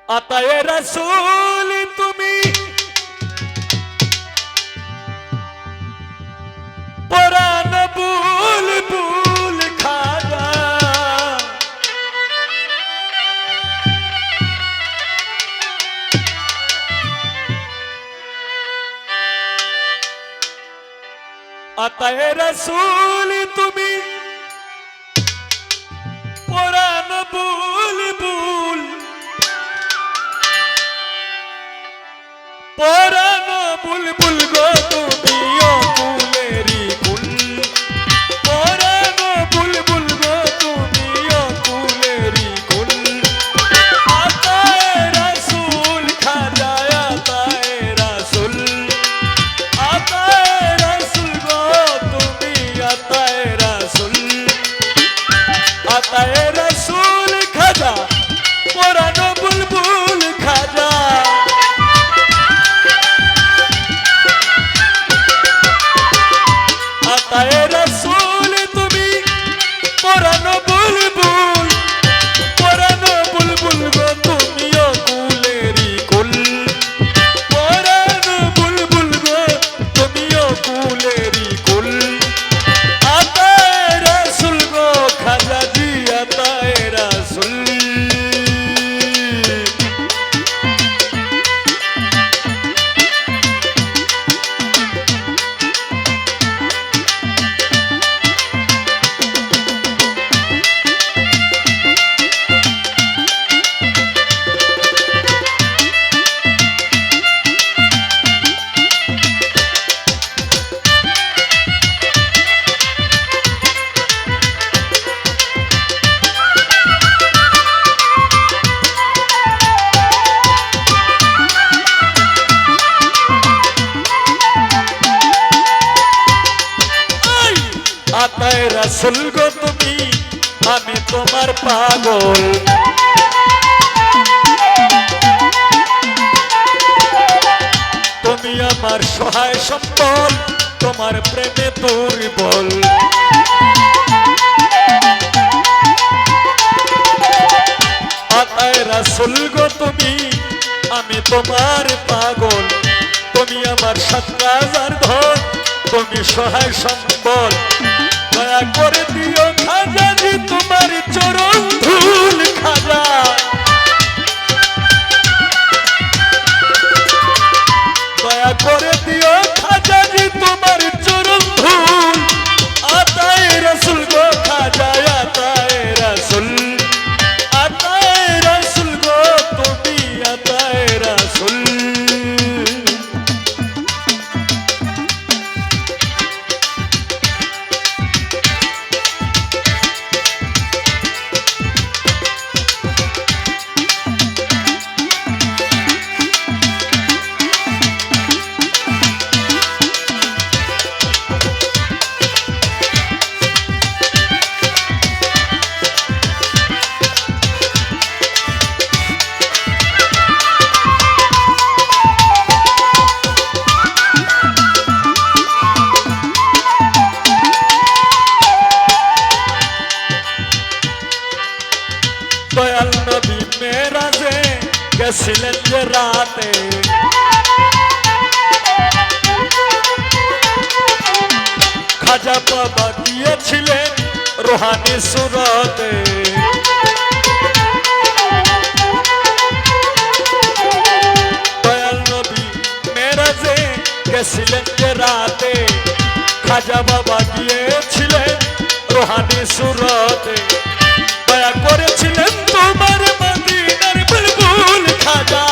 আতায়ে রাসূল তুমি পরাণ বুলবুল খাজা আতায়ে রাসূল তুমি পরাণ বুলবুল পরাণ বুলবুল গো তুমি অকুলেরি কুল পরাণ বুলবুল গো তুমি অকুলেরি কুল আতায়ে রাসূল খাজা আতায়ে রাসূল গো তুমি আতায়ে রাসূল আতায়ে রাসূল খাজা পরাণ বুলবুল খাজা আতায়ে রাসূল তুমি পরাণ বুলবুল গো তুমি অকুলেরি কুল পরাণ বুলবুল গো তুমি অকুলেরি কুল আতায়ে রাসূল গো খাজা জি আতায়ে রাসূল আতায়ে রাসূল গো তুমি আমি তোমার পাগল তুমি আমার সহায় সম্বল তোমার প্রেমে দুর্বল আতায়ে রাসূল গো তুমি আমি তোমার পাগল তুমি আমার সত্রাজার ধন তুমি সহায় সম্বল দয়া করে দিও খাজা জি তোমার চরণ ধুল খাজা দয়া করে দিও খাজা জি তোমার চরণ ধুল আতায়ে রাসূল গো খাজা আতায়ে রাসূল গো তুমি আতায়ে রাসূল দয়াল নবী মেরাজে গেছিলেন যে রাতে খাজা বাবা গিয়েছিলেন রোহানি সুরতে দয়াল নবী মেরাজে গেছিলেন যে রাতে খাজা বাবা গিয়েছিলেন রোহানি সুরতে দয়া করেছিলেন তোমার মদিনার বুলবুল খাজা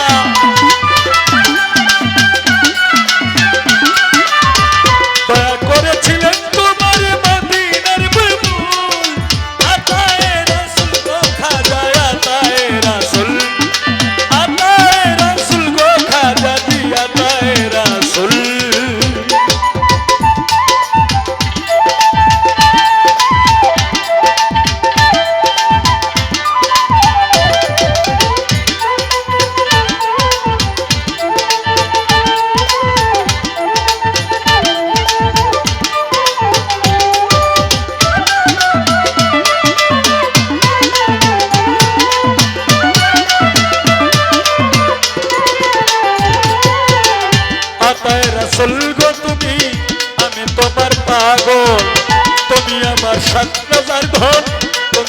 দয়া করেছিলেন তোমার মদিনার বুলবুল আতায়ে রাসূল গো খাজা আতায়ে রাসূল গো খাজা জি আতায়ে রাসূল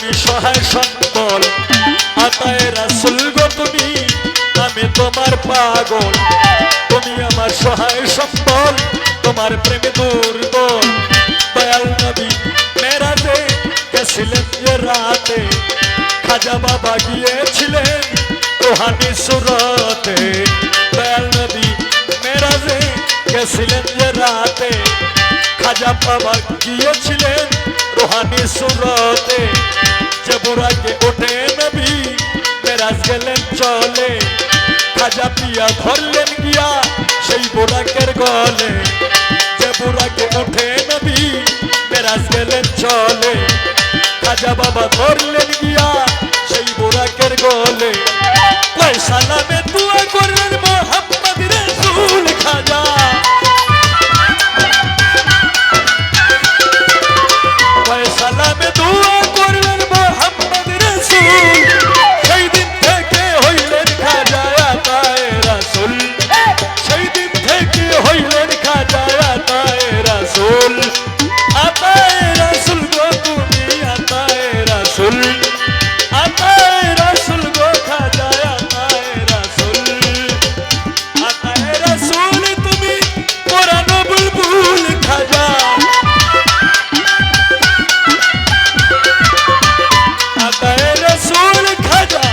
তুমি সহায় সম্বল আতায়ে রাসূল গো তুমি আমি তোমার পাগল তুমি আমার সহায় সম্বল তোমার প্রেমে দুর্বল দয়াল নবী মেরাজে গেছিলেন যে রাতে খাজা বাবা গিয়েছিলেন রোহানি সুরতে দয়াল নবী মেরাজে গেছিলেন যে রাতে খাজা বাবা গিয়েছিলেন রোহানি সুরতে যে বুরাকে ওঠে নবী মেরাজ গেলেন চলে খাজা পিয়া ধরলেন গিয়া সেই বুরাকের গলে যে বুরাকে ওঠে নবী মেরাজ গেলেন চলে খাজা বাবা ধরলেন গিয়া সেই বুরাকের গলে কয় সালামে দুয়া করলেন মোহাম্মদ রাসূল খাজা কয় সালামে দুয়া করলেন মোহাম্মদ রাসূল সেই দিন থেকে হইলেন খাজা আতায়ে রাসূল সেই দিন থেকে হইলেন খাজা আতায়ে রাসূল আতায়ে রাসূল গো তুমি আতায়ে রাসূল আতায়ে রাসূল গো খাজা আতায়ে রাসূল আতায়ে রাসূল তুমি পুরানো বুলবুল খাজা আতায়ে রাসূল খাজা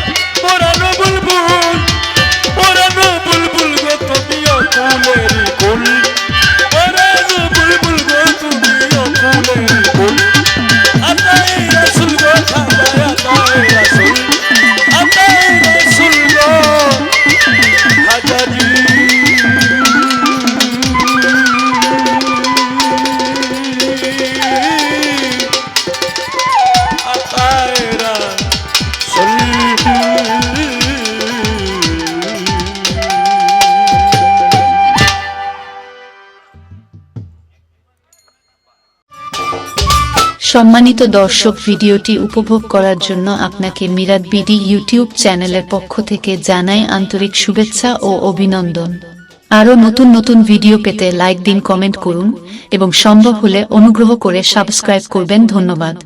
পুরানো বুলবুল গো তুমি অকুলের কুল পুরানো বুলবুল গো তুমি অকুলের কুল আতায়ে রাসূল গো খাজা আতায়ে রাসূল গো খাজা জি আতায়ে সম্মানিত দর্শক, ভিডিওটি উপভোগ করার জন্য আপনাকে মিরাদ বিডি ইউটিউব চ্যানেলের পক্ষ থেকে জানাই আন্তরিক শুভেচ্ছা ও অভিনন্দন। আরও নতুন নতুন ভিডিও পেতে লাইক দিন, কমেন্ট করুন এবং সম্ভব হলে অনুগ্রহ করে সাবস্ক্রাইব করবেন। ধন্যবাদ।